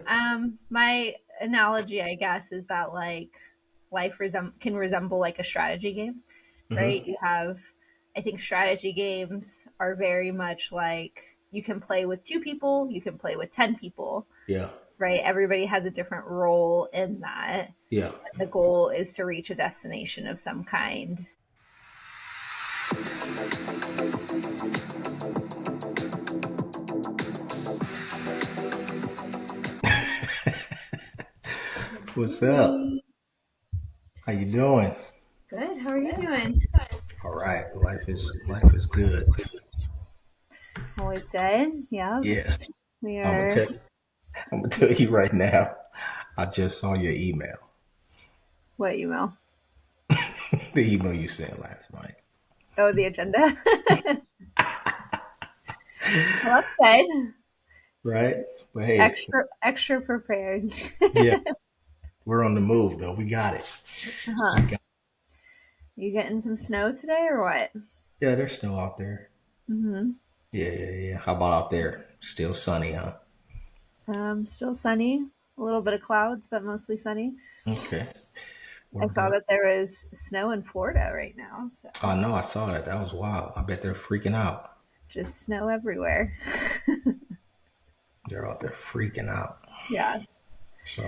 My analogy, I guess, is that like life can resemble like a strategy game, right? Mm-hmm. You have, I think strategy games are very much like you can play with 2 people, you can play with 10 people, Yeah. right? Everybody has a different role in that. Yeah. And the goal is to reach a destination of some kind. What's up? How you doing? Good. How are you doing? All right. Life is good. Always good. Yep. Yeah. We I'm gonna are. tell I'm gonna tell you right now. I just saw your email. What email? The email you sent last night. Oh, the agenda. Well, that's good. Right? But hey, Extra prepared. yeah, we're on the move though. We got it. We Uh-huh. got You getting some snow today or what? Yeah, there's snow out there. Mm-hmm. Yeah, yeah, yeah. How about out there? Still sunny, huh? Still sunny. A little bit of clouds, but mostly sunny. Okay. I Word saw up. that there was snow in Florida right now, so Oh no, I saw that. That was wild. I bet they're freaking out. just snow everywhere. They're out there freaking out. Yeah. So,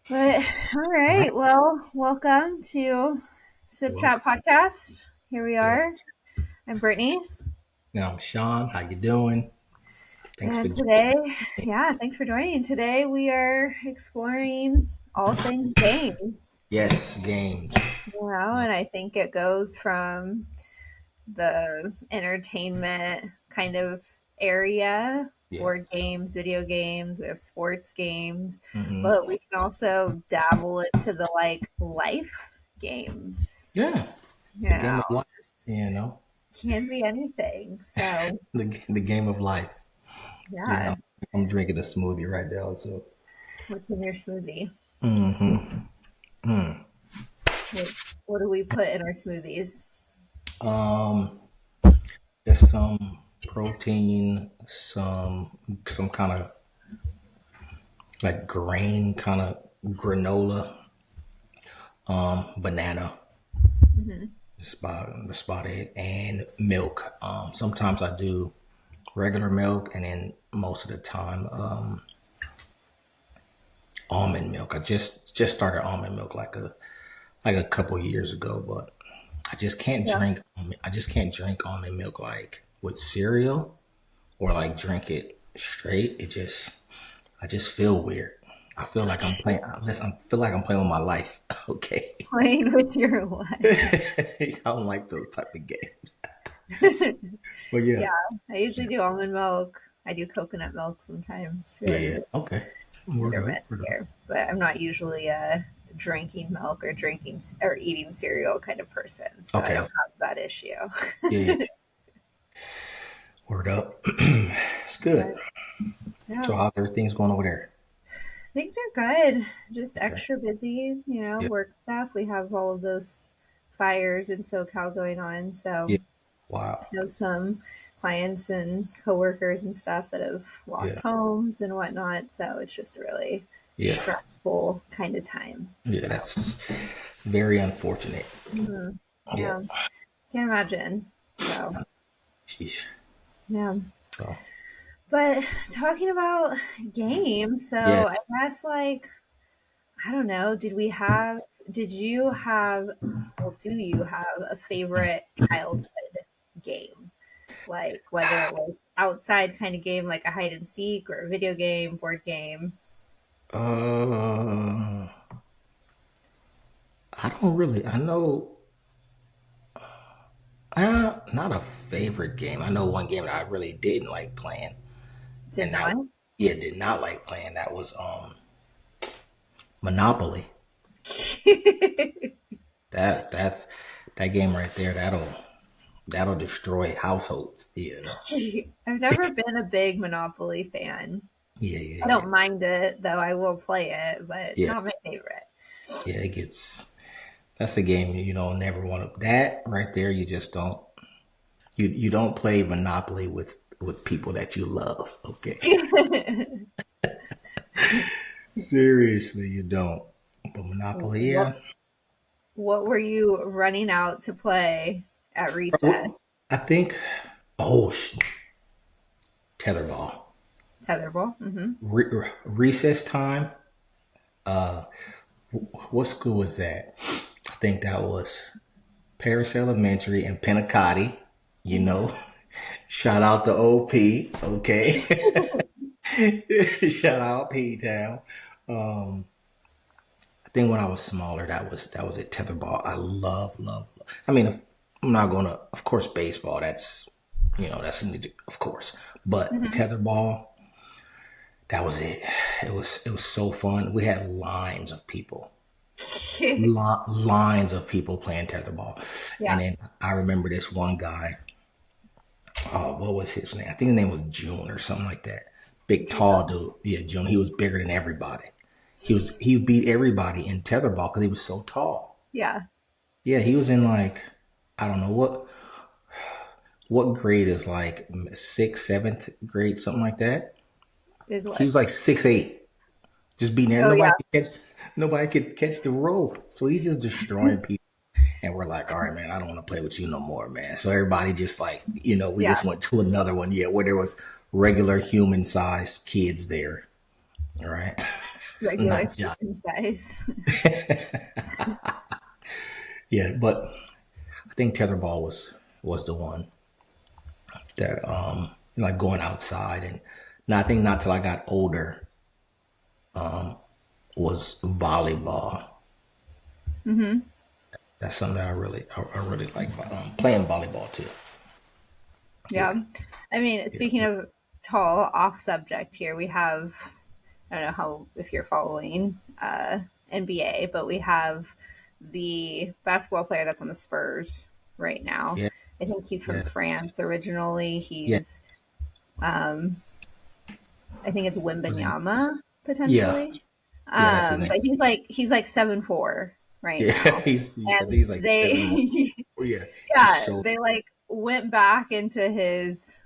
But all all right. right. Well, welcome to Sip Well, Chat Podcast. Here we yeah. are. I'm Brittany. Now I'm Sean. How you doing? Thanks for And joining. today, yeah, thanks for joining. Today we are exploring all things games. Yes, games. Yeah, And I think it goes from the entertainment kind of area, yeah. board games, video games, we have sports games, Hmm. but we can also dabble into the like life games. Yeah. You The game know, of life. You know, can be anything. So, the game of life. You yeah, know, I'm drinking a smoothie right now. So, what's in your smoothie? hmm mm. What, what do we put in our smoothies? um, there's some protein, some kind of like grain, kind of granola, banana. Hmm. Spot it, and milk. Sometimes I do regular milk, and then most of the time, almond milk. I just started almond milk like a couple years ago, but I just can't Yeah. drink. I just can't drink almond milk like with cereal or like drink it straight. I just feel weird. I feel like I'm playing. Listen, I feel like I'm playing with my life. Okay, Playing with your life. I don't like those type of games. But Yeah, yeah, I usually yeah, do almond milk. I do coconut milk sometimes. yeah, Really yeah. Okay, hit word or up, miss word up. here, but I'm not usually a drinking milk or drinking or eating cereal kind of person, so I Okay, don't have that issue. yeah, yeah. Word up. It's good. But yeah, So how's everything's going over there? things are good. Just Okay. extra busy, Yeah. work stuff. We have all of those fires in SoCal going on, so Yeah. Wow. know some clients and coworkers and stuff that have Yeah. lost homes and whatnot. So it's just a really Yeah. stressful kind of time. Yeah. So, That's very unfortunate. Yeah. yeah, can't imagine. So, Sheesh. yeah. So But talking about games, so yeah. I guess like, I don't know, did you have, well, do you have a favorite childhood game? Like whether it was outside kind of game like a hide and seek or a video game, board game. Uh, I don't really. I know. Not a favorite game. I know one game that I really didn't like playing, Did and that not. yeah, did not like playing. That was Monopoly. That's that game right there. That'll destroy households. You know. I've never been a big Monopoly fan. Yeah. Yeah. I Yeah. don't mind it, though I will play it, but Yeah. not my favorite. Yeah. It gets. That's a game you don't never want to. That right there, you just don't. You don't play Monopoly with people that you love. Okay. Seriously, you don't. But Monopoly, What yeah. what were you running out to play at recess? I think, oh, tetherball. Tetherball. Mm-hmm. Recess time. What school was that? I think that was Paris Elementary in Pennacotti. You know, shout out to OP. Okay, shout out P Town. Um, I think when I was smaller, that was it. Tetherball. I love. I mean, I'm not gonna. Of course, baseball. That's that's of course. But Mm-hmm. tetherball, that was it. It was so fun. We had lines of people, lines of people playing tetherball, Yeah. and then I remember this one guy. Oh, what was his name? I think his name was June or something like that. Big tall dude. Yeah, June. He was bigger than everybody. He beat everybody in tetherball because he was so tall. Yeah. Yeah, he was in like I don't know what grade is like sixth, seventh grade, something like that. Is He what? was like 6'8", just beating there. Oh yeah. Nobody could catch the rope. So he's just destroying people. And we're like, all right, man, I don't want to play with you no more, man. So everybody just like, we Yeah. just went to another one, yeah, where there was regular human sized kids there. All right. Regular Not giant. chicken size. Yeah, but I think tetherball was the one that like going outside and I think not till I got older was volleyball. Mm-hmm. That's something that I really like playing volleyball too. Yeah. Yeah, I mean, yeah, speaking of tall, off subject here, we have, I don't know how, if you're following NBA, but we have the basketball player that's on the Spurs right now. yeah, I think he's from yeah, France originally. yeah. Um, I think it's Was he? Wimbanyama Yeah, potentially. yeah. That's his name. But he's like 7'4" right Yeah, now. I think And he's like they 7 1. Oh, yeah, he's yeah, so. they like went back into his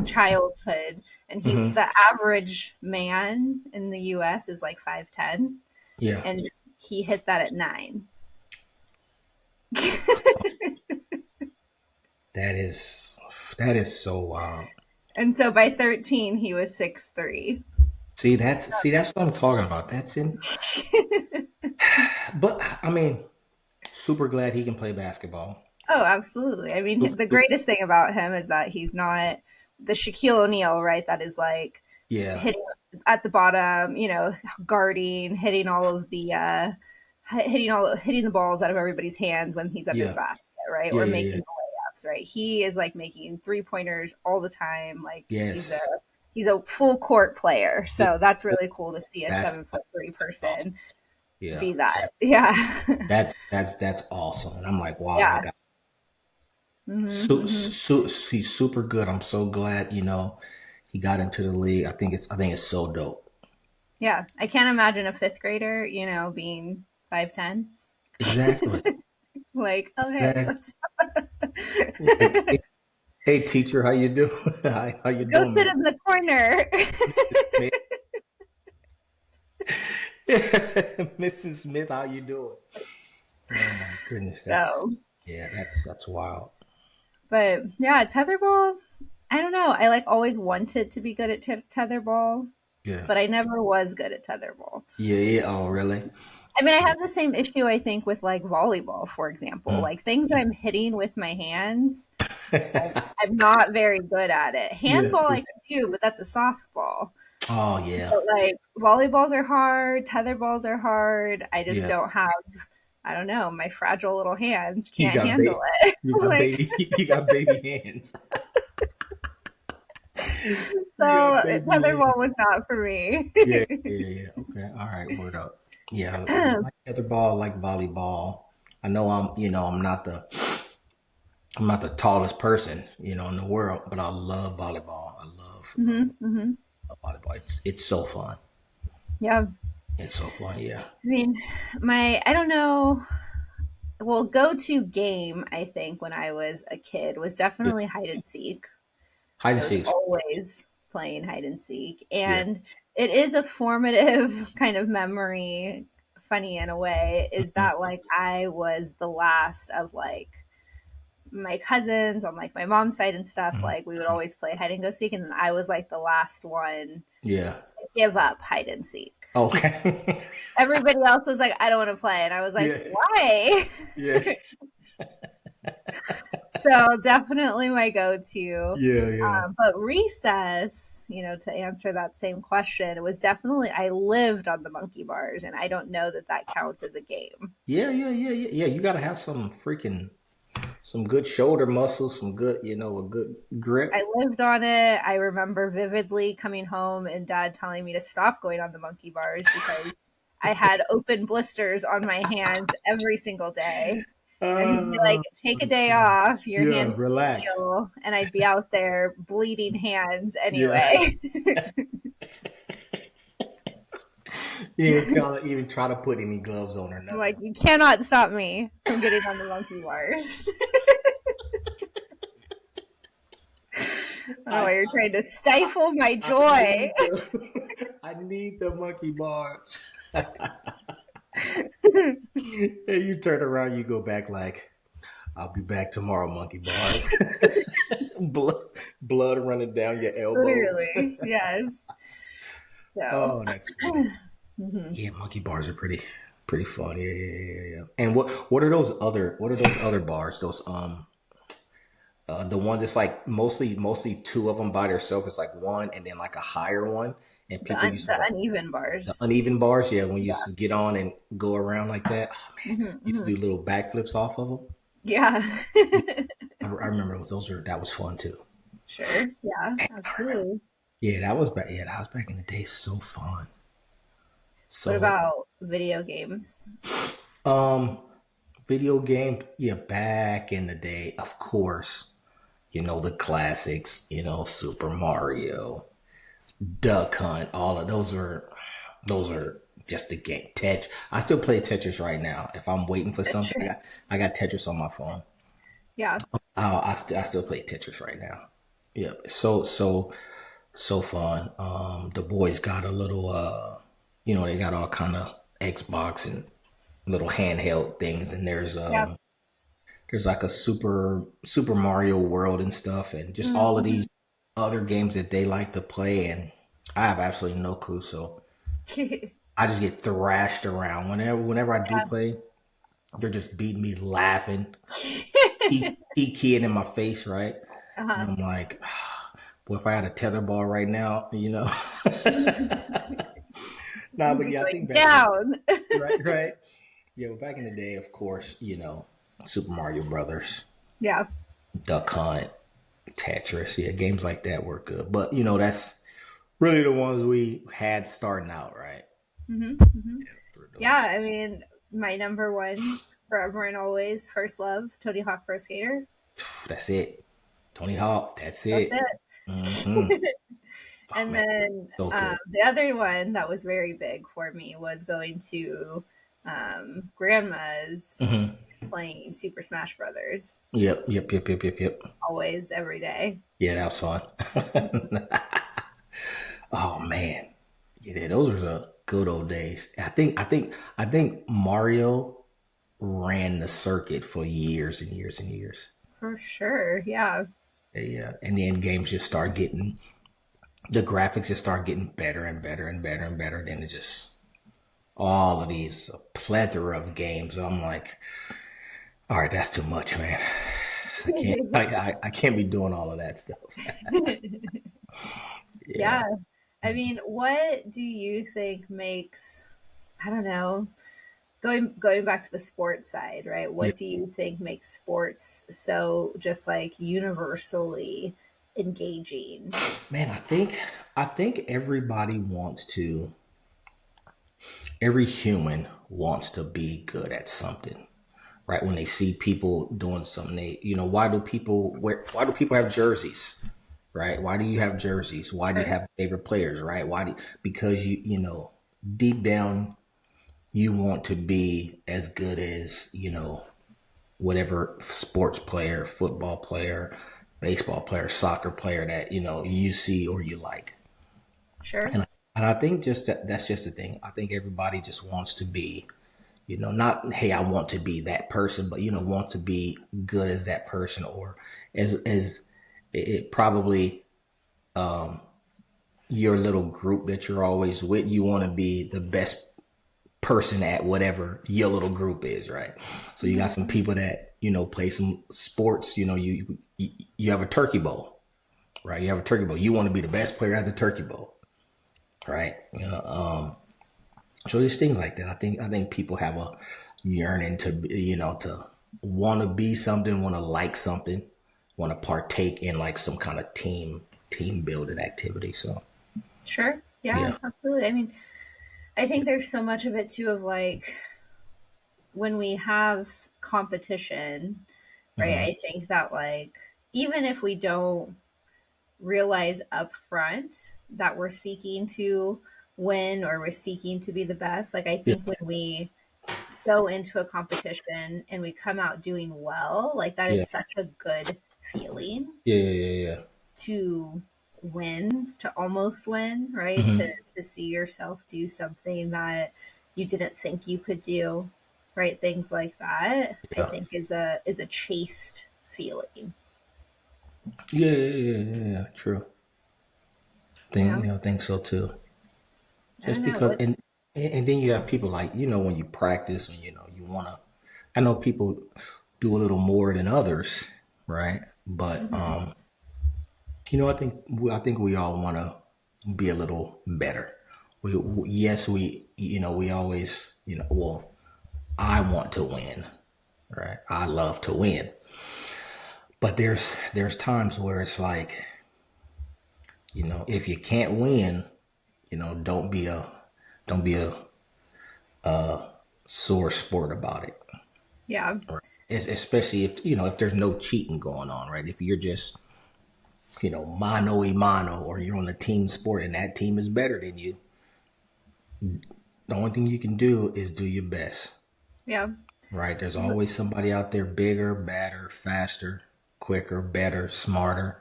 childhood, and Hmm. the average man in the US is like 5'10", Yeah, and he hit that at 9. that is that is so wild. And so by 13 he was 6'3". See that's what I'm talking about. That's in. But I mean, super glad he can play basketball. Oh, absolutely. I mean, Sup- the sup- greatest thing about him is that he's not the Shaquille O'Neal, right? That is like Yeah, hitting at the bottom, guarding, hitting all of the hitting the balls out of everybody's hands when he's under the yeah, basket, right? yeah, Or yeah, making yeah. the layups, right? He is like making three-pointers all the time. Like Yes, he's a full court player. yeah. So that's really cool to see a Basketball. 7'3" That's awesome. person Yeah, be that. Yeah. that's awesome. And I'm like, wow, Yeah. that guy. Hmm. Hmm. He's super good. I'm so glad, he got into the league. I think it's so dope. Yeah. I can't imagine a fifth grader, being 5'10". Exactly. Like, okay, Exactly. let's Like, hey teacher, how you doing? How you go doing, sit Miss in the corner. Smith? Mrs. Smith, how you doing? Oh my goodness, that's So, yeah, that's wild. but yeah, tetherball, I don't know. I like always wanted to be good at tetherball, Yeah, but I never was good at tetherball. yeah, yeah. Oh, really? I mean, I Yeah. have the same issue, I think, with like volleyball, for example. Mm. Like things that I'm hitting with my hands, I'm not very good at it. Yeah, Handball, I yeah. can do, but that's a softball. Oh, yeah, But like volleyballs are hard, tetherball's are hard. I just yeah. don't have, I don't know, my fragile little hands You can't got handle baby, it. you got Like, baby, you got baby hands. You got so baby tetherball hands. was not for me. Yeah, yeah, yeah. Okay, all right. Word up. Yeah, I like tetherball, I like volleyball. I know I'm not the tallest person, in the world, but I love volleyball. Hmm. Hmm. Love volleyball. It's so fun. Yeah. It's so fun. Yeah. I mean, I don't know. Well, go to game, I think, when I was a kid was Yeah. definitely hide and seek. Hide It and was seek. always. playing hide and seek. Yeah. And it is a formative kind of memory, funny in a way, is Mhm. that like I was the last of like my cousins on like my mom's side and stuff. Mhm. Like we would always play hide and go seek, and then I was like the last one Yeah. to give up hide and seek. Okay. Everybody else was like, I don't want to play. And I was like, Yeah. why? Yeah. So definitely my go-to. Yeah. Yeah. But recess, to answer that same question, it was definitely, I lived on the monkey bars, and I don't know that that counts as a game. Yeah. Yeah. Yeah. Yeah. Yeah. You got to have some good shoulder muscles, some good, a good I grip. lived on it. I remember vividly coming home and dad telling me to stop going on the monkey bars because I had open blisters on my hands every single day. And he'd be like, Uh, take a day off, your yeah. hands will Relax. heal. And I'd be out there bleeding hands Yeah. anyway. You didn't even try to put any gloves on or I'm nothing. like, you cannot stop me from getting on the monkey bars. I don't know I why you're trying to stifle my I joy. need the I need the monkey bars. And you turn around, you go back like, I'll be back tomorrow, monkey bars. Blood running down your elbows. Literally, yes. So, Oh, that's funny. mhm. Yeah, monkey bars are pretty fun. Yeah, yeah, yeah, yeah, yeah. And what are those other bars? Those the one that's like mostly two of them by themselves. It's like one and then like a higher one, and people used to The like uneven the bars. uneven bars. Yeah, when you used Yeah. to get on and go around like that. Oh man, Hmm, used to hmm. do little backflips off of them. Yeah. I remember that was fun too. Sure. Yeah, Damn, I remember. absolutely. Yeah, that was back. Yeah, that was back in the day. So fun. What So about video games? um, video game. Yeah, back in the day, of course. The classics. Super Mario, Duck Hunt. All of those are just the game. I still play Tetris right now. If I'm waiting for something, Sure. I got Tetris on my phone. Yeah. I still play Tetris right now. Yep. So fun. The boys got a little they got all kind of Xbox and little handheld things, and Yeah. there's like a Super Mario World and stuff, and just all of Mhm. these other games that they like to play, and I have absolutely no clue. So I just get thrashed around whenever I do play. They're just beating me, laughing, keying in my face, right? And Uh-huh. I'm like, boy, if I had a tether ball right now. Nah, You'd but be yeah, I going think back in the down. right, right, yeah, but back in the day, of course, Super Mario Brothers, Yeah. Duck Hunt, Tetris, yeah, games like that were good. But that's really the ones we had starting out, right? Hmm, hmm. For Yeah. those, I mean, my number one forever and always first love, Tony Hawk Pro Skater. that's it. Tony Hawk, that's That's it. Hmm. it. Oh And man, then so good. the other one that was very big for me was going to grandma's, Hmm. playing Super Smash Brothers, Yep, yep, yep, yep, yep, yep. always, every day. Yeah, that was fun. Oh man, yeah, those were the good old days. I think Mario ran the circuit for years and years and years. For sure. Yeah. Yeah, and then games just start getting the graphics just start getting better and better and better and better. Then it just all of these plethora of games. I'm like, all right, that's too much, man. I can't. I can't be doing all of that stuff. Yeah. Yeah. I mean, what do you think makes, I don't know, going back to the sports side, right? Yeah. What do you think makes sports so just like universally engaging? Man, I think every human wants to be good at something, right? When they see people doing something, why do people have jerseys, right? Why do you have jerseys? Why do you Sure. have favorite players, right? Because deep down you want to be as good as, whatever sports player, football player, baseball player, soccer player that you see or you like. Sure. And I think just that's just the thing. I think everybody just wants to be, not hey, I want to be that person, but want to be good as that person, or as it probably your little group that you're always with. You want to be the best person at whatever your little group is, right? So you got some people that play some sports. You have a turkey bowl, right? You have a turkey bowl. You want to be the best player at the turkey bowl, right? So there's things like that. I think people have a yearning to to want to be something, want to like something, want to partake in like some kind of team building activity. So Sure. Yeah, yeah. absolutely. I mean, I think there's so much of it too of like when we have competition, right? Mm-hmm. I think that like even if we don't realize up front that we're seeking to win or we're seeking to be the best, like I Yeah. think when we go into a competition and we come out doing well, like that Yeah. is such a good feeling Yeah. Yeah. to win, to almost win, Yeah. right? Mm-hmm. To see yourself do something that you didn't think you could do, right? Things like that, I Yeah. think is a chaste feeling. Yeah. Yeah. Yeah. Yeah. Yeah. True. Yeah. Think so too. I don't Just know because, what. and then you have people like when you practice and you wanna. I know people do a little more than others, right? But Mhm. I think we all want to be a little better. Yes, we always, well, I want to win, right? I love to win. But there's times where it's like, if you can't win, don't be a sore sport about it. Yeah. Right? Especially if there's no cheating going on, right? If you're just mano a mano, or you're on a team sport and that team is better than you, the only thing you can do is do your best, Yeah. right? There's always somebody out there bigger, badder, faster, quicker, better, smarter,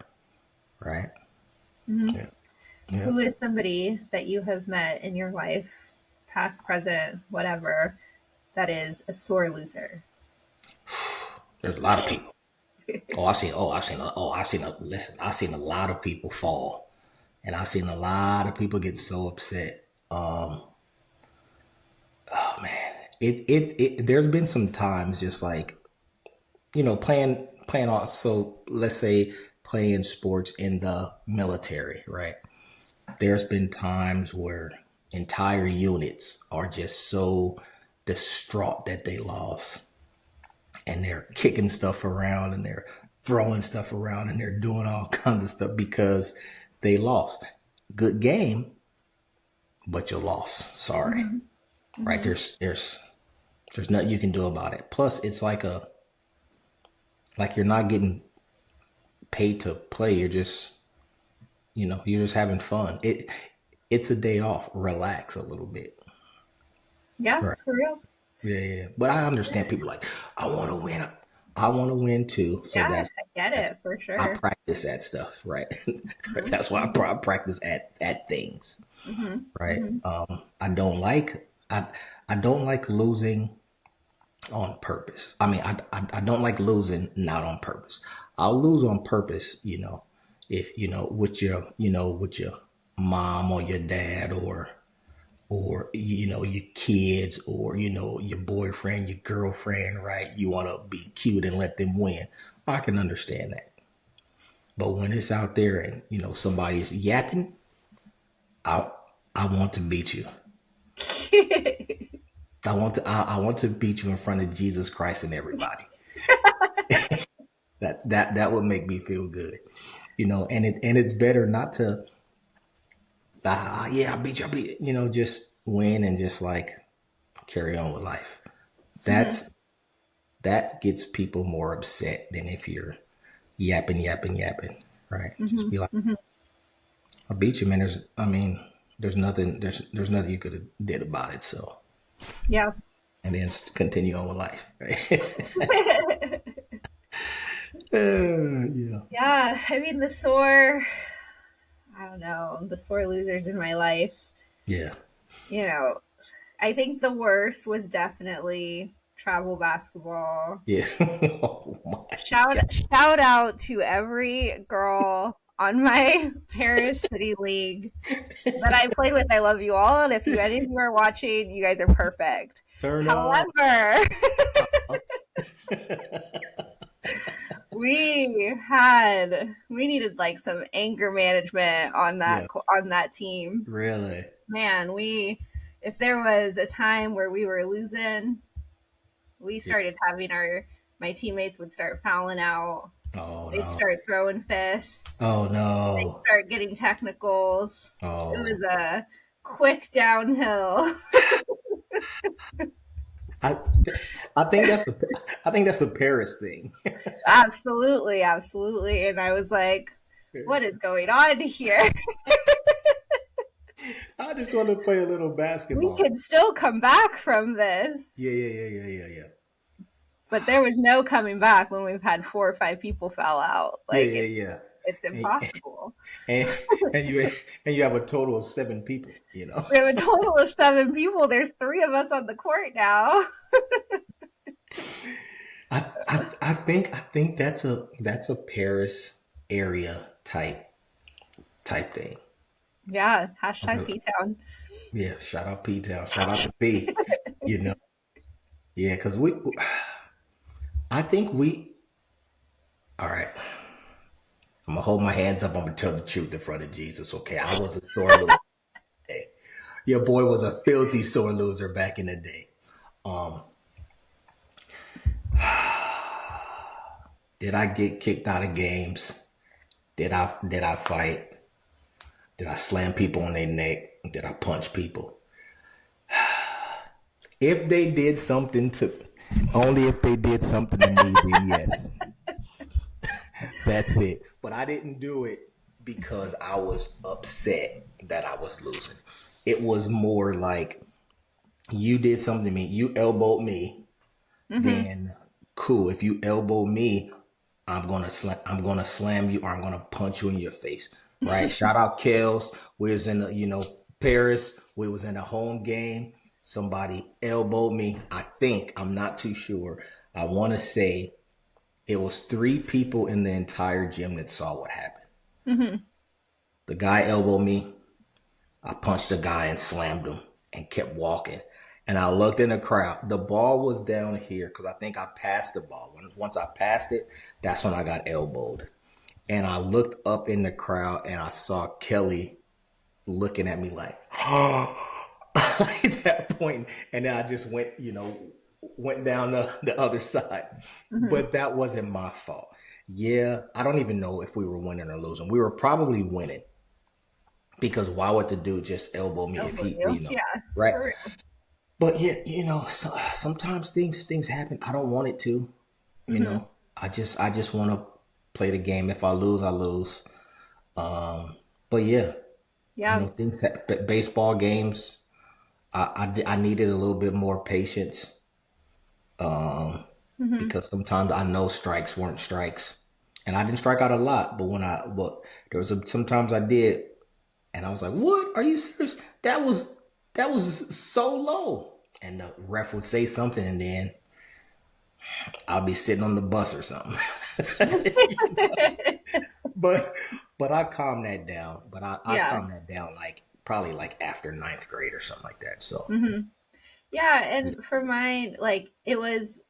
right? Mhm. Yeah. Yeah. Who is somebody that you have met in your life, past, present, whatever, that is a sore loser? There's a lot of people. Listen, I've seen a lot of people fall, and I've seen a lot of people get so upset. Oh man, there's been some times just like playing also, let's say playing sports in the military, right? There's been times where entire units are just so distraught that they lost, and they're kicking stuff around and they're throwing stuff around and they're doing all kinds of stuff because they lost. Good game, but you lost. Sorry. Hmm. Right? Hmm. There's nothing you can do about it. Plus it's like you're not getting paid to play. You're just having fun. It's a day off. Relax a little bit. Yeah, Right. for real. Yeah, yeah. But I understand people like, I want to win. I want to win too. So Yeah, I get that's it for I sure. practice that stuff, right? Hmm. That's why Hmm. I practice at things, Hmm. right? Hmm. I don't like losing on purpose. I mean, I don't like losing not on purpose. I'll lose on purpose, if with your mom or your dad, or your kids, or your boyfriend, your girlfriend, right? You want to be cute and let them win. I can understand that. But when it's out there and somebody's yapping, I I want to beat you. I want to beat you in front of Jesus Christ and everybody. That would make me feel good. And it's better not to yeah, I beat you, just win and just like carry on with life. Hmm. That's that gets people more upset than if you're yapping, yapping, yapping, right? Just Hmm. be like, Hmm. I beat you, man. There's nothing you could have did about it. So, Yeah. and then continue on with life, right? Yeah. Yeah, I mean, the sore, I don't know, the sore losers in my life, Yeah. you know, I think the worst was definitely travel basketball. Yeah. Oh my God. Shout out to every girl on my Paris City League that I played with. I love you all, and if you any of you are watching, you guys are perfect. Turn up. However, Uh-uh. we needed like some anger management Yeah. on that team. Really. Man, we if there was a time where we were losing, we Yeah. started having our my teammates would start fouling out. Oh They'd no. start throwing fists. Oh They'd no. start getting technicals. It Oh. was a quick downhill. I I think that's a I think that's a Paris thing. Absolutely, absolutely. And I was like, what is going on here? I just want to play a little We basketball. could still come back from this. Yeah, yeah, yeah, yeah, yeah, yeah. But there was no coming back when we've had 4 or 5 people fall out. Yeah, Like yeah, yeah. it's And impossible. and, and you have a total of 7 people, you know. We have a total of 7 people. There's 3 of us on the court now. I think that's a Paris area type thing. Yeah, I hashtag really- P Town. Yeah, shout out P Town, shout out to P. You know, yeah, because I think we. All right, I'm gonna hold my hands up. I'm gonna tell the truth in front of Jesus. Okay, I was a sore loser. Your boy was a filthy sore loser back in the day. Um, did I get kicked out of games? Did I fight? Did I slam people on their neck? Did I punch people? If they did something to, only if they did something to me, then yes, that's it. But I didn't do it because I was upset that I was losing. It was more like you did something to me. You elbowed me. Mm-hmm. Then cool. If you elbow me, I'm gonna slam you or I'm gonna punch you in your face. Right? Shout out Kels. We was in the, Paris. We was in a home game. Somebody elbowed me. I think, I'm not too sure. I wanna say it was 3 people in the entire gym that saw what happened. Mm-hmm. The guy elbowed me. I punched the guy and slammed him and kept walking. And I looked in the crowd. The ball was down here because I think I passed the ball. Once I passed it, that's when I got elbowed. And I looked up in the crowd and I saw Kelly looking at me like, at that point. And then I just went down the other side. Mm-hmm. But that wasn't my fault. Yeah, I don't even know if we were winning or losing. We were probably winning because why would the dude just elbow me if Elbow he, you. Yeah, right? for real. But yeah, sometimes things happen. I don't want it to, you Mm-hmm. know. I just want to play the game. If I lose, I lose. But yeah, Yeah. baseball games. I needed a little bit more patience Mm-hmm. because sometimes I know strikes weren't strikes, and I didn't strike out a lot. But there was sometimes I did, and I was like, "What? Are you serious? That was so low." And the ref would say something, and then I'll be sitting on the bus or something. but but I calmed that down. But I Yeah. calmed that down like probably like after ninth grade or something like that. So Mm-hmm. Yeah, yeah, and for mine, like there was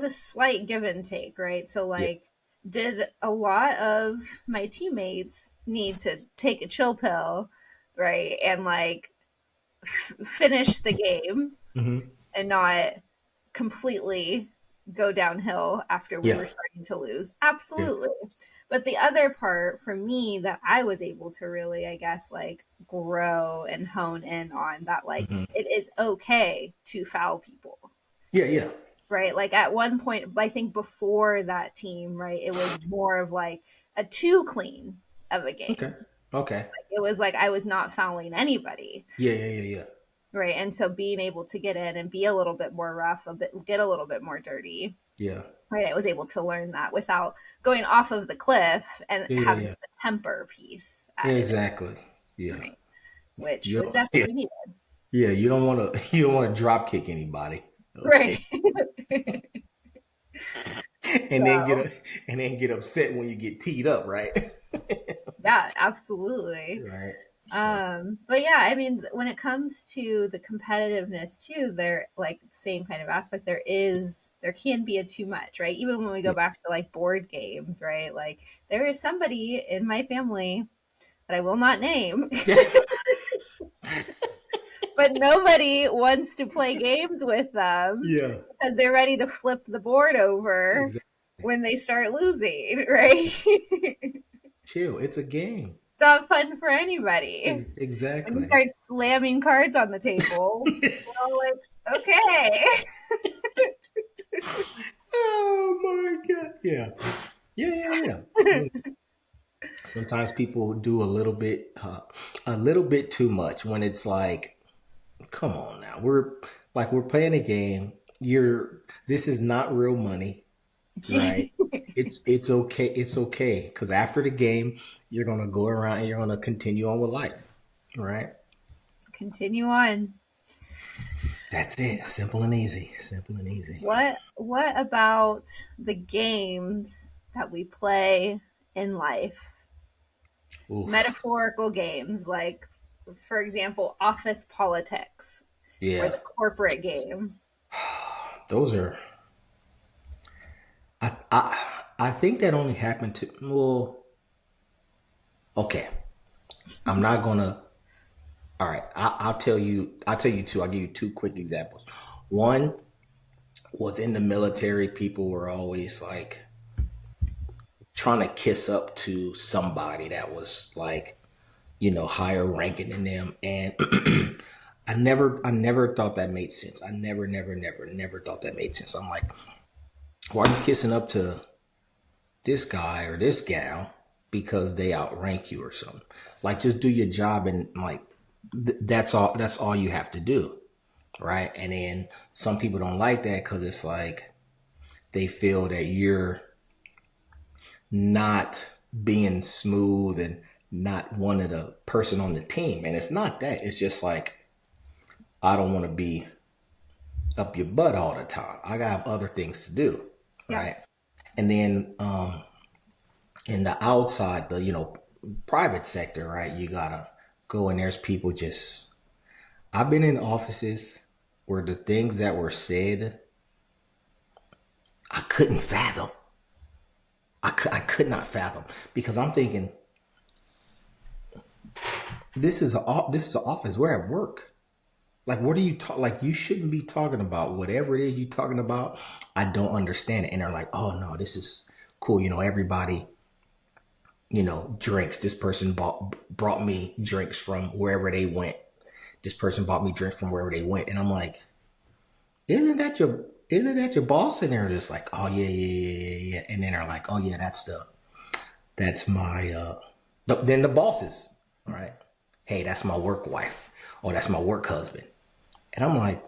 a slight give and take, right? So yeah, like did a lot of my teammates need to take a chill pill, right? And like finish the game hmm, and not completely go downhill after we yeah, were starting to lose. yeah, Absolutely. But the other part for me that I was able to really, I guess, like grow and hone in on that, like, hmm, it is okay to foul people, yeah, yeah. right? Like, at one point, I think before that team, right, it was more of like a too clean of a Okay, game. okay, It was like I was not fouling anybody. yeah, yeah, yeah, yeah. right? And so being able to get in and be a little bit more rough, a bit get a little bit more dirty, Yeah. right? I was able to learn that without going off of the cliff and Yeah, yeah, having yeah. the temper piece added Exactly. in, Yeah. right? Which You was don't, yeah, definitely needed. yeah, you don't want to you don't want to drop kick anybody. Right. Okay. and then get So a, and then get upset when you get teed up, right? yeah, absolutely. Right. So, But yeah, I mean, when it comes to the competitiveness too, there like same kind of aspect. There can be a too much, right? Even when we go yeah. back to like board games, right? Like there is somebody in my family that I will not name, but nobody wants to play games with them Yeah. because they're ready to flip the board over Exactly. when they start losing, right? Chill. It's a game. It's not fun for anybody. When you Exactly. start slamming cards on the table, we're all like, okay. Oh my god. Yeah. Yeah, yeah, yeah. You know, sometimes people do a little bit too much when it's like, come on now. We're playing a game. This is not real money, right? It's okay. It's okay because after the game, you're gonna go around and you're gonna continue on with life, right? Continue on. That's it. Simple and easy. Simple and easy. What about the games that we play in life? Oof. Metaphorical games like for example, office politics or Yeah. the corporate game. Those are. I think that only happened to. Well, okay. I'm not gonna. All right. I'll tell you. I'll tell you two. I'll give you two quick examples. One was in the military. People were always like trying to kiss up to somebody that was like, higher ranking than them, and I never thought that made sense. I never thought that made sense. I'm like, why are you kissing up to this guy or this gal because they outrank you or something? Like, just do your job, and like, that's all. That's all you have to do, right? And then some people don't like that because it's like they feel that you're not being smooth and not one of the person on the team. And it's not that. It's just like, I don't want to be up your butt all the time. I got other things to do, Yeah. right? And then in the outside, the private sector, right? You gotta go, and there's people just. I've been in offices where the things that were said, I couldn't fathom. I could not fathom because I'm thinking this is an office. We're at work. Like, what are you talking? Like, you shouldn't be talking about whatever it is you're talking about. I don't understand it. And they're like, oh no, this is cool. Everybody, drinks. This person brought me drinks from wherever they went. This person bought me drinks from wherever they went. And I'm like, isn't that your boss? And they're just like, oh yeah, yeah, yeah, yeah, yeah. And then they're like, oh yeah, that's my then the bosses, right? Hey, that's my work wife, or that's my work husband. And I'm like,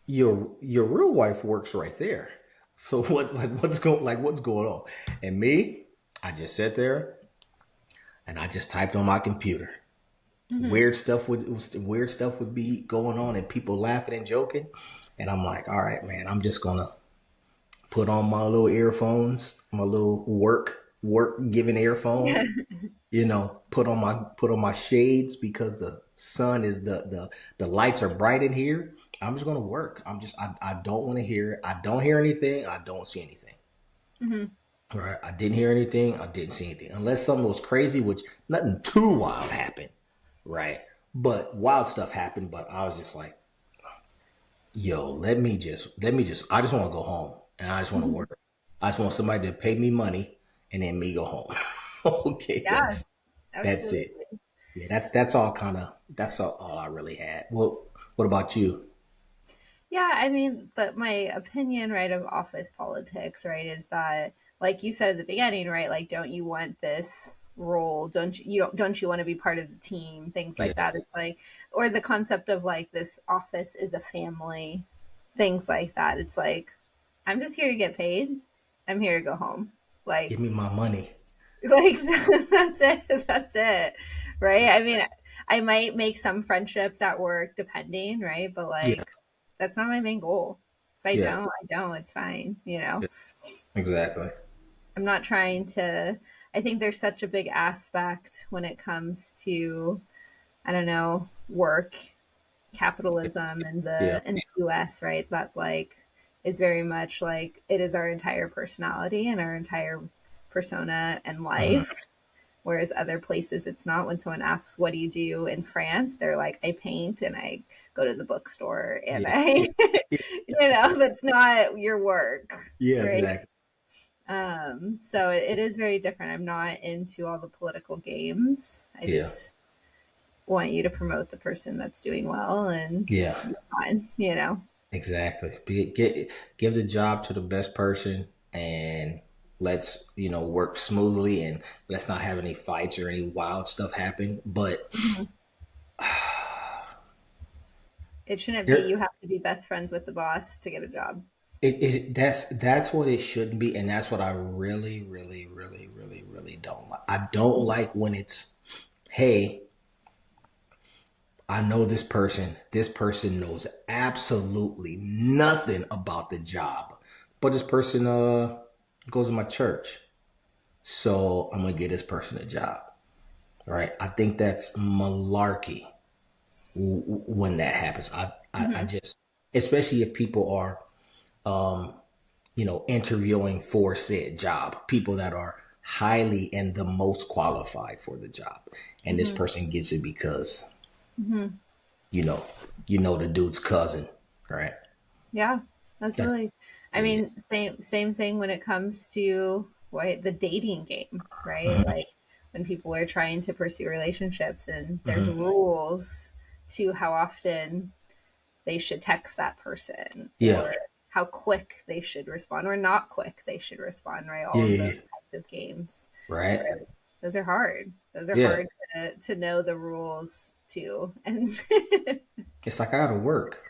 your real wife works right there. So what's going on? And me, I just sat there and I just typed on my computer. Mm-hmm. Weird stuff would be going on and people laughing and joking. And I'm like, all right, man, I'm just gonna put on my little earphones, my little work giving earphones, put on my shades because the sun is the lights are bright in here. I'm just gonna work. I don't want to hear it. I don't hear anything. I don't see anything. Mm-hmm. All right. I didn't hear anything. I didn't see anything. Unless something was crazy, which nothing too wild happened. Right. But wild stuff happened. But I was just like, yo, let me just I just want to go home and I just want to Mm-hmm. work. I just want somebody to pay me money and then me go home. Okay, Yeah, that's it. absolutely. Yeah, that's all I really had. Well, what about you? Yeah, I mean, but my opinion, right, of office politics, right, is that, like you said at the beginning, right, like, don't you want this role? Don't you want to be part of the team? Things Yeah. like that. It's like, or the concept of like this office is a family, things like that. It's like, I'm just here to get paid. I'm here to go home. Like, Give me my money. like that's it. That's it. Right. I That's mean, I might make some friendships at work depending, right? But yeah. like, that's not my main goal. If I Yeah. don't, I don't. It's fine. You know, Yeah. Exactly. I'm not trying to. I think there's such a big aspect when it comes to, I don't know, work, capitalism Yeah. in the US, right? That like is very much like it is our entire personality and our entire persona and Mhm. life. Whereas other places it's not. When someone asks what do you do in France, they're like, I paint and I go to the bookstore and Yeah. I Yeah. Yeah. that's not your work, Yeah. right? Exactly. So it is very different. I'm not into all the political games. I Yeah. just want you to promote the person that's doing well and Yeah. move on, you know? Exactly. Give the job to the best person, and let's, work smoothly, and let's not have any fights or any wild stuff happen. But Mhm. It shouldn't be there you have to be best friends with the boss to get a job. that's what it shouldn't be, and that's what I really, really, really, really, really don't like. I don't like when it's, hey, I know this person. This person knows absolutely nothing about the job, but this person goes to my church, so I'm gonna get this person a job. Right? I think that's malarkey when that happens. I Hmm. just, especially if people are, interviewing for said job, people that are highly and the most qualified for the job, and this Hmm. person gets it because Hmm. you know, the dude's cousin, right? Yeah, That's absolutely. I yeah. mean, same thing when it comes to what the dating game, right? Mhm. Like when people are trying to pursue relationships and there's Mhm. rules to how often they should text that person Yeah. or how quick they should respond or not quick they should respond, right? All Yeah. of Yeah. those types of games. Right. Right? Those are hard. Those are Yeah. hard to know the rules too. And It's like I gotta work.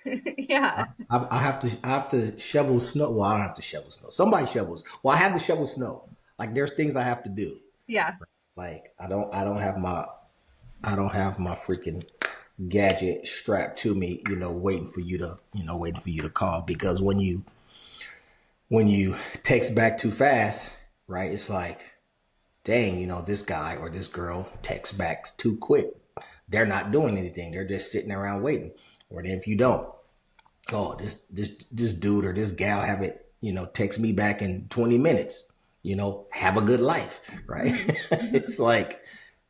I, yeah. I have to shovel snow. Well, I don't have to shovel snow. Somebody shovels. Well, I have to shovel snow. Like there's things I have to do. Yeah. Like I don't have my freaking gadget strapped to me, waiting for you to call, because when you text back too fast, right? It's like, dang, this guy or this girl texts back too quick. They're not doing anything. They're just sitting around waiting. Or then if you don't, oh, this dude or this gal haven't, text me back in 20 minutes. Have a good life, right? Mhm. It's like,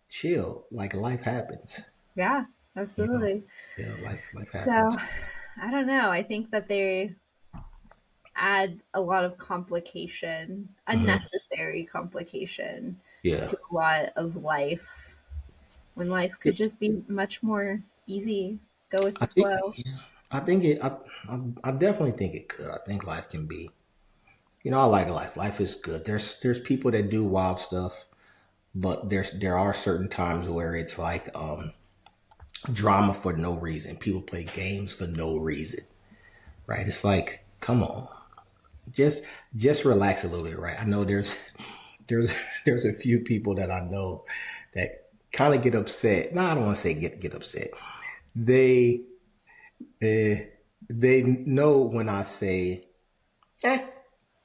chill, like life happens. Yeah, You know, absolutely. yeah, life So happens. I don't know. I think that they add a lot of complication, Hmm. unnecessary complication Yeah. to a lot of life when life could just be much more easy, go with I the think, flow. yeah, I think it. I definitely think it could. I think life can be. I like life. Life is good. There's people that do wild stuff, but there are certain times where it's like drama for no reason. People play games for no reason, right? It's like, come on, just just relax a little bit, right? I know there's there's a few people that I know that kind of get upset. No, I don't want to say get upset. They uh, they know when I say, eh,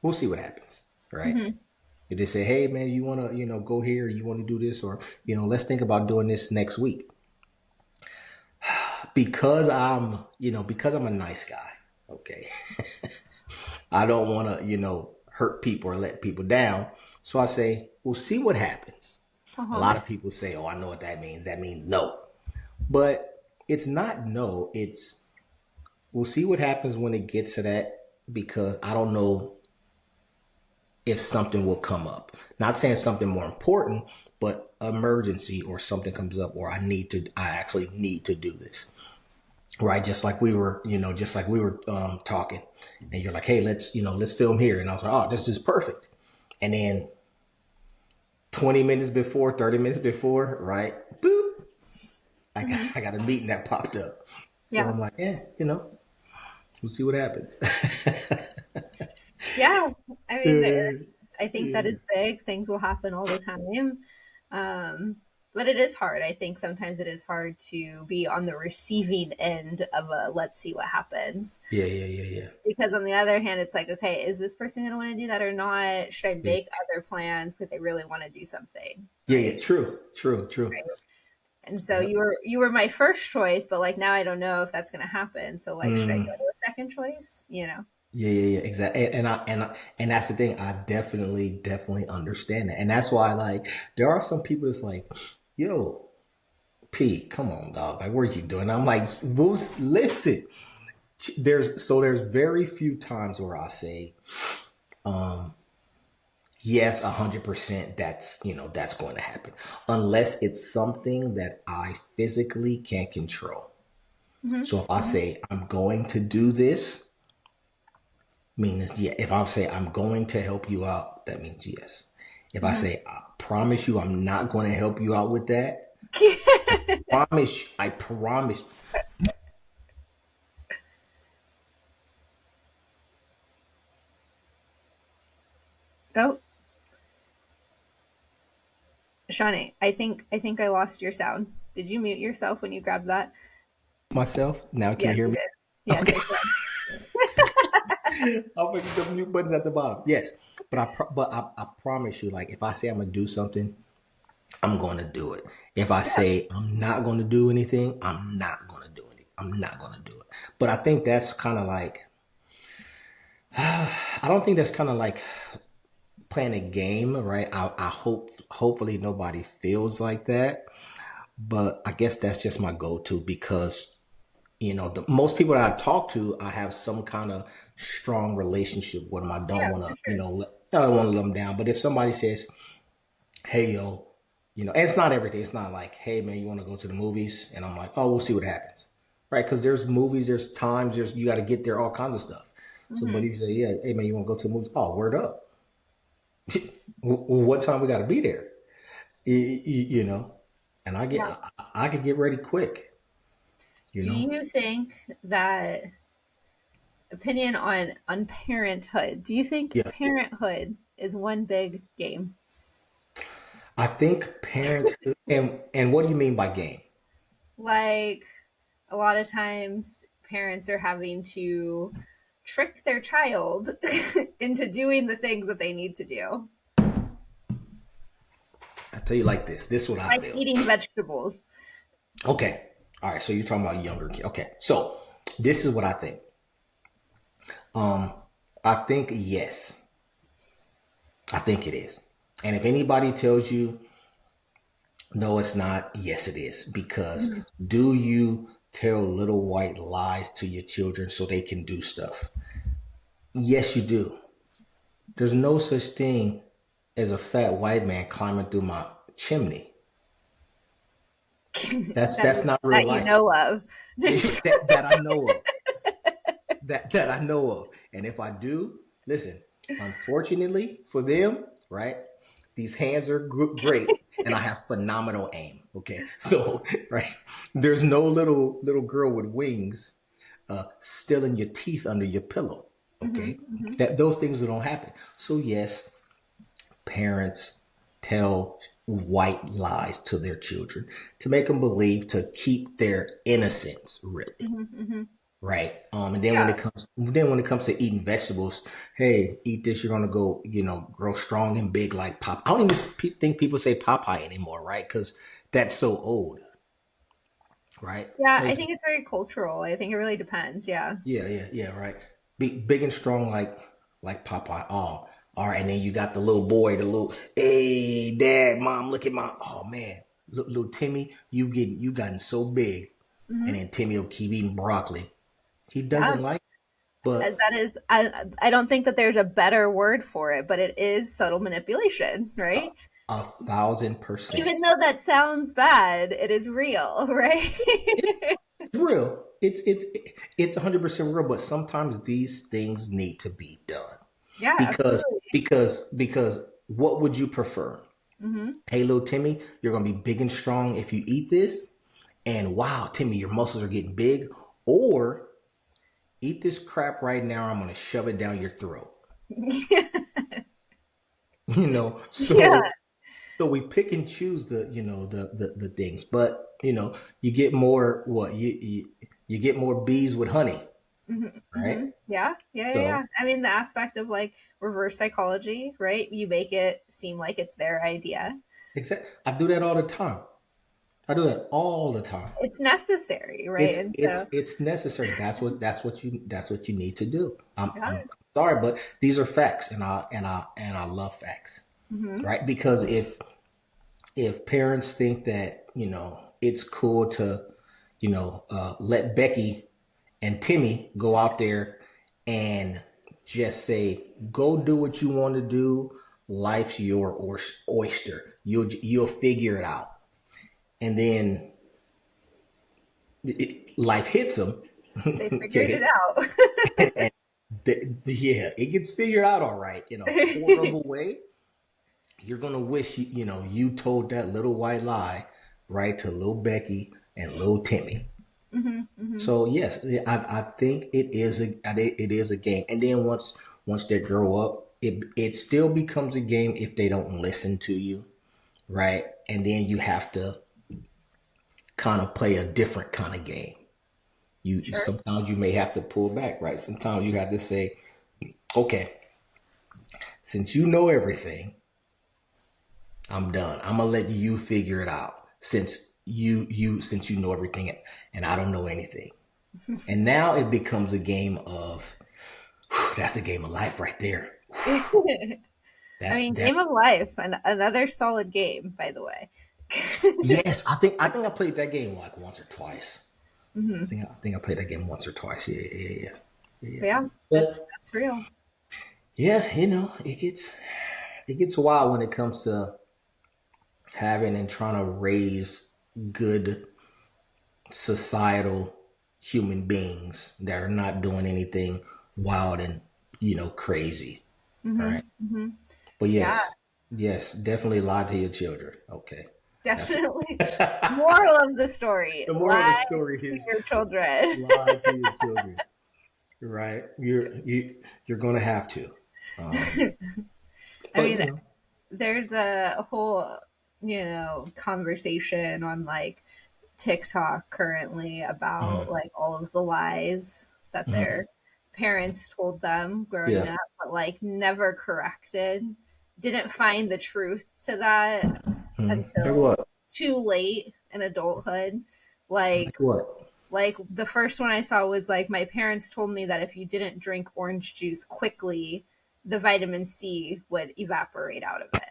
we'll see what happens, right? Hmm. If they say, hey man, you wanna, go here, you wanna do this, or, let's think about doing this next week. Because I'm a nice guy, okay. I don't wanna, hurt people or let people down. So I say, we'll see what happens. A Uh-huh. lot of people say, oh, I know what that means. That means no. But it's not no, it's we'll see what happens when it gets to that, because I don't know if something will come up. Not saying something more important, but emergency or something comes up, or I actually need to do this. Right. Just like we were talking, and you're like, hey, let's film here. And I was like, oh, this is perfect. And then 20 minutes before, 30 minutes before, right? Boop. Hmm. I got a meeting that popped up. So Yeah. I'm like, yeah, we'll see what happens. Yeah. I mean, Yeah. I think that is big. Things will happen all the time. Um, but it is hard. I think sometimes it is hard to be on the receiving end of a let's see what happens. Yeah, yeah, yeah, yeah. Because on the other hand, it's like, okay, is this person going to want to do that or not? Should I Yeah, make other plans because I really want to do something, yeah, yeah. right? True, true, true. And so Yep. you were my first choice, but like now I don't know if that's going to happen. So like, should I go Mm. to a second choice? Yeah, yeah, yeah, exactly. And that's the thing. I definitely understand that, and that's why like there are some people that's like, yo, P, come on, dog. Like, what are you doing? I'm like, listen. There's very few times where I say, yes, 100%. That's going to happen, unless it's something that I physically can't control. Hmm. So if I Hmm. say I'm going to do this, means yeah. If I say I'm going to help you out, that means yes. If I Hmm. say I promise you I'm not going to help you out with that, I promise. Oh, Shawnee, I think I lost your sound. Did you mute yourself when you grabbed that? Myself now. Can you Yes, hear you me? did. Yes, Okay. I can. I'll put the mute buttons at the bottom. Yes, but I promise you, like if I say I'm gonna do something, I'm gonna do it. If I Yeah. say I'm not gonna do anything, I'm not gonna do it. I'm not gonna do it. But I think that's kind of like I don't think that's kind of like playing a game, right? I hopefully nobody feels like that, but I guess that's just my go-to because the most people that I talk to, I have some kind of strong relationship with them. I don't Yeah, want for to, sure. I don't want to let them down. But if somebody says, "Hey, yo," and it's not everything. It's not like, "Hey, man, you want to go to the movies?" And I'm like, "Oh, we'll see what happens," right? Because there's movies, there's times, there's you got to get there, all kinds of stuff. So, but Hmm. if you say, "Yeah, hey, man, you want to go to the movies?" Oh, word up. What time we got to be there? You know, and Yeah. I could get ready quick. You Do know, you think that opinion on parenthood? Do you think yeah. parenthood is one big game? I think parenthood and what do you mean by game? Like a lot of times parents are having to trick their child into doing the things that they need to do, I tell you like this. This is what I like feel. eating vegetables. Okay. All right. So you're talking about younger kids. Okay. So this is what I think. I think yes. I think it is. And if anybody tells you no, it's not, yes, it is. Because Mhm. do you tell little white lies to your children so they can do stuff? Yes, you do. There's no such thing as a fat white man climbing through my chimney. that That's not real that you life. know of. That I know of. That I know of. And if I do, listen, unfortunately for them, right? These hands are great and I have phenomenal aim. Okay. So, right. There's no little girl with wings stealing your teeth under your pillow. Hmm. Okay. Hmm. That those things don't happen. So yes, parents tell white lies to their children to make them believe to keep their innocence really, Hmm. Hmm. right? And Yeah. then when it comes to eating vegetables, hey, eat this, you're gonna go, grow strong and big like Pop. I don't even think people say Popeye anymore, right? Because that's so old, right? Yeah, No, I think it's very cultural. I think it really depends. Yeah. yeah, yeah, yeah, right. Big and strong like Popeye. Oh, all right. And then you got the little boy, the little, hey, dad, mom, look at my, oh man, little Timmy, you gotten so big, and Hmm. then Timmy will keep eating broccoli. He Yeah. doesn't like, but As that is, I don't think that there's a better word for it, but it is subtle manipulation, a, right? 1,000%. Even though that sounds bad, it is real, right? It's real. It's 100% real. But sometimes these things need to be done Yeah, because absolutely. because what would you prefer? Mm-hmm. Hey, little Timmy, you're gonna be big and strong if you eat this. And wow, Timmy, your muscles are getting big. Or eat this crap right now. I'm gonna shove it down your throat. You know, Yeah. so we pick and choose the the things, but you get more what you get more bees with honey, Mm-hmm. right? Mm-hmm. Yeah. Yeah. Yeah. So Yeah. I mean, the aspect of like reverse psychology, right? You make it seem like it's their idea. exactly, I do that all the time. I do that all the time. It's necessary, right? It's And it's so, it's necessary. That's what you need to do. yeah. I'm sorry, but these are facts, and I love facts, Mm-hmm. right? Because if parents think that it's cool to let Becky and Timmy go out there and just say, go do what you want to do. Life's your oyster. You'll figure it out. And then life hits them. They figured it Okay. out. And yeah, it gets figured out all right in a horrible way. You're gonna wish you told that little white lie right to little Becky and little Timmy. Mm-hmm. Mm-hmm. So yes, I think it is a game. And then once they grow up, it still becomes a game if they don't listen to you, right? And then you have to kind of play a different kind of game. Sure. Sometimes you may have to pull back, right? Sometimes you have to say, okay, since you know everything, I'm done. I'm gonna let you figure it out since you know everything and I don't know anything. And now it becomes a game of that's the game of life right there. I That's mean, that. Game of Life, another solid game, by the way. Yes, I think I played that game like once or twice. Hmm. I think I played that game once or twice. Yeah, yeah, yeah, yeah. Yeah, But that's real. yeah, it gets wild when it comes to having and trying to raise good societal human beings that are not doing anything wild and crazy. All Hmm. right. Hmm. But Yeah, yes, definitely lie to your children. Okay. That's definitely. Moral of the story: the moral of the lie story to is your children. lie to your children. Right? You're gonna have to. Um, I but mean, there's a whole, conversation on like TikTok currently about mhm, like all of the lies that mhm, their parents told them growing yeah. up, but like never corrected. Didn't find the truth to that Like until what? too late in adulthood. Like Like what? like the first one I saw was like my parents told me that if you didn't drink orange juice quickly, the vitamin C would evaporate out of it.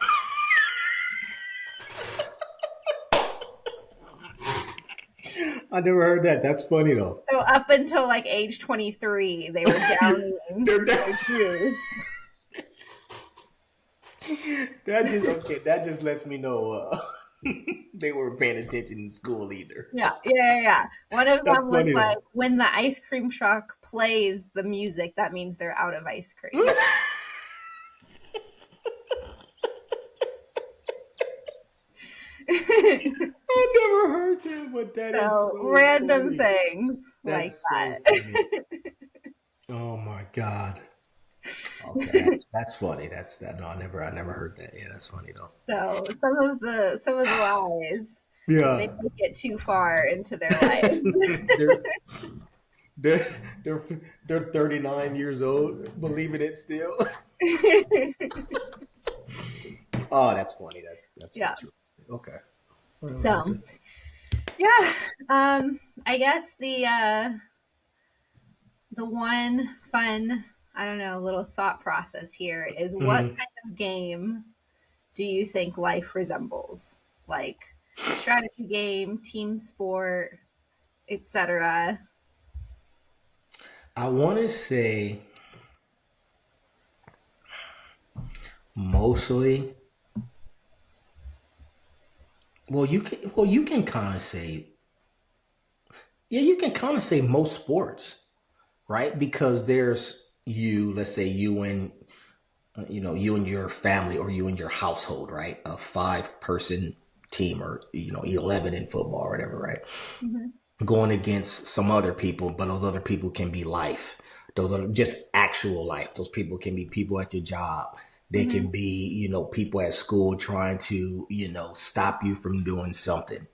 I never heard that. That's funny though. So up until like age 23, they were downing They're not- their juice. that just okay. That just lets me know they weren't paying attention in school either. Yeah, yeah, yeah, yeah. One of That's them was funny like, though. when the ice cream truck plays the music, that means they're out of ice cream. I never heard that, but that is So so random funny. things like That's so funny. that. Oh my god. Okay, that's funny. That's that. No, I never heard that. Yeah, that's funny though. So some of the lies, they Yeah, make it too far into their life. they're they're they're they're 39 years old, believing it still. Oh, that's funny. That's Yeah. that's really okay. So yeah, I guess the one fun, I don't know, little thought process here is what Mhm. kind of game do you think life resembles? Like strategy game, team sport, etc. I want to say mostly. Well, you can kind of say yeah, you can kind of say most sports, right? Because there's let's say you and you and your family or you and your household, right? A 5-person team or, 11 in football or whatever, right? Mhm. Going against some other people, but those other people can be life. Those are just actual life. Those people can be people at your job. They Mhm. can be, people at school trying to, stop you from doing something,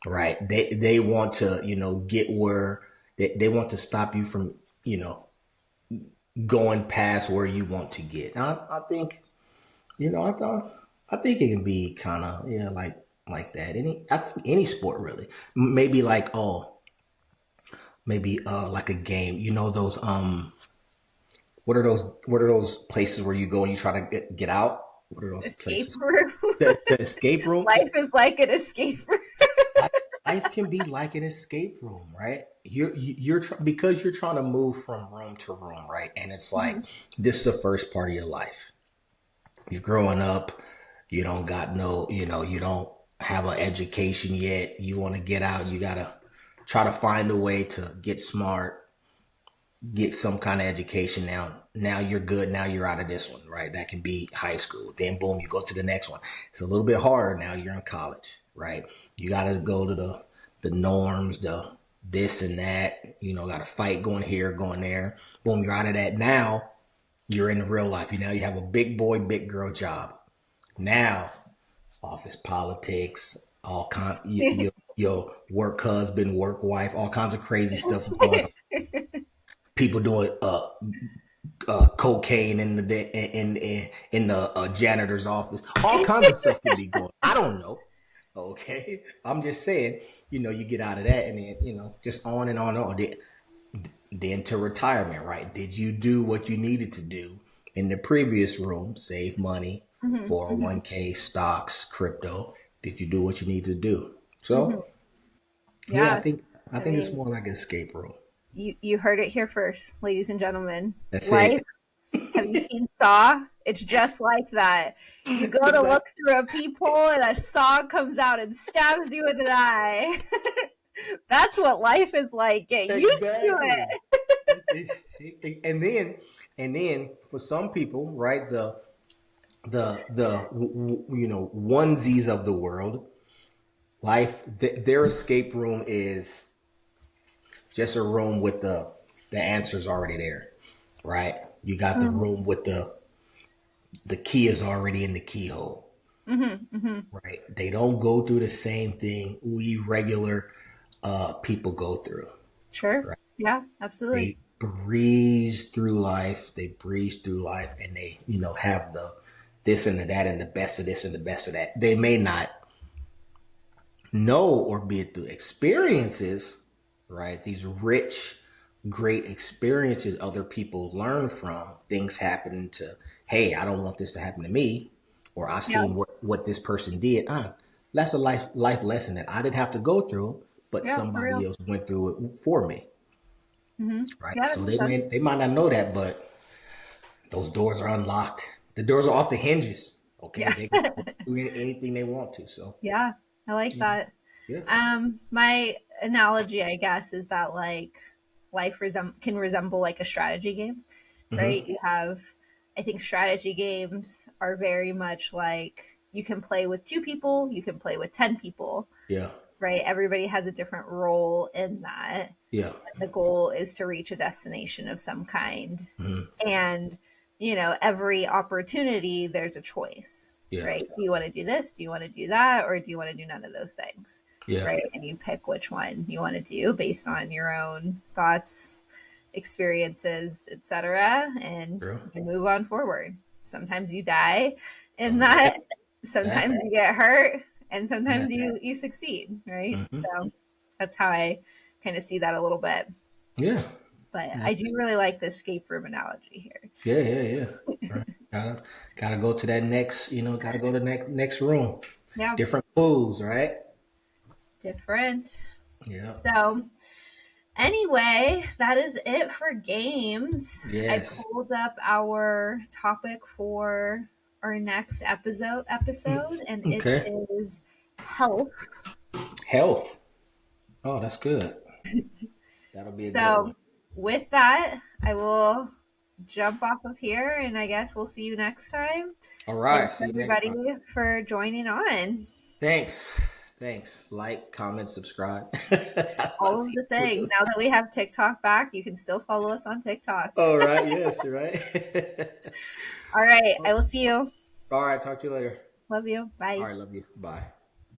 right? They want to, get where they want to stop you from, going past where you want to get. Now, I think, I think it can be kind of, yeah, like that. I think any sport really. Maybe like, maybe like a game. Those what are those places where you go and you try to get out? What are those Escape places? room. The escape room. Life is like an escape room. Life, life can be like an escape room, right? Because you're trying to move from room to room, right? And it's like Mhm. this is the first part of your life. You're growing up. You don't got no, you don't have an education yet. You want to get out. You gotta try to find a way to get smart, get some kind of education. Now you're good. Now you're out of this one, right? That can be high school. Then boom, you go to the next one. It's a little bit harder. Now you're in college, right? You got to go to the norms, the this and that. Got to fight going here, going there. Boom, you're out of that. Now you're in the real life. Now you have a big boy, big girl job. Now office politics, all kind, your work husband, work wife, all kinds of crazy stuff going on. People doing cocaine in the janitor's office. All kinds of stuff can be going. I don't know. Okay, I'm just saying. You get out of that, and then just on and on and on. Then to retirement, right? Did you do what you needed to do in the previous room? Save money, Mhm. Mhm. 401k, stocks, crypto. Did you do what you need to do? Mhm. So yeah, I Yeah. think I I think it's mean, more like an escape room. you heard it here first, ladies and gentlemen. That's Life. it. Have you seen Saw? It's just like that. You go to look Exactly. through a peephole and a saw comes out and stabs you in the eye. That's what life is like. Get used to Exactly. it. And then for some people, right, the onesies of the world, their escape room is just a room with the answers already there, right? You got the Mm-hmm. room with the key is already in the keyhole, Mm-hmm. Mm-hmm. right? They don't go through the same thing we regular people go through, Sure. right? Yeah, absolutely. They breeze through life. They breeze through life, and they have the this and the that and the best of this and the best of that. They may not know or be through experiences, right? These rich, great experiences other people learn from, things happen to, hey, I don't want this to happen to me, or I've Yeah. seen what this person did. That's a life lesson that I didn't have to go through, but Yeah, for somebody real. else went through it for me, Mm-hmm. right? Yeah, that So makes they sense. might not know that, but those doors are unlocked. The doors are off the hinges. Okay, Yeah. they can do anything they want to. So Yeah, I like yeah, that. yeah. My analogy, I guess, is that like can resemble like a strategy game, right? Mm-hmm. You have, I think strategy games are very much like you can play with two people, you can play with 10 people, Yeah. right? Everybody has a different role in that. Yeah. The goal is to reach a destination of some kind. Hmm. And, every opportunity, there's a choice, Yeah. right? Do you want to do this? Do you want to do that? Or do you want to do none of those things? Yeah. Right. And you pick which one you want to do based on your own thoughts, experiences, etc. And True. you move on forward. Sometimes you die in Oh yeah. that, That sometimes happens. you get hurt, and sometimes That you succeed, right? mm-hmm. So that's how I kind of see that a little bit. Yeah. But Yeah. I do really like the escape room analogy here. Yeah. Yeah. Yeah. Right. Gotta go to that next. Gotta go to the next room. Yeah, Different clues, right? different. Yeah. So, anyway, that is it for games. I Yes. pulled up our topic for our next episode and it Okay. is health. Health. Oh, that's good. That'll be a good So, one. with that, I will jump off of here, and I guess we'll see you next time. All right. Thanks See you next everybody time. for joining on. Thanks. Thanks. Like, comment, subscribe. That's what I All of see the people things. do. Now that we have TikTok back, you can still follow us on TikTok. All right. Yes. Right. All right. I will see you. All right. Talk to you later. Love you. All Bye. right. Love you. Bye.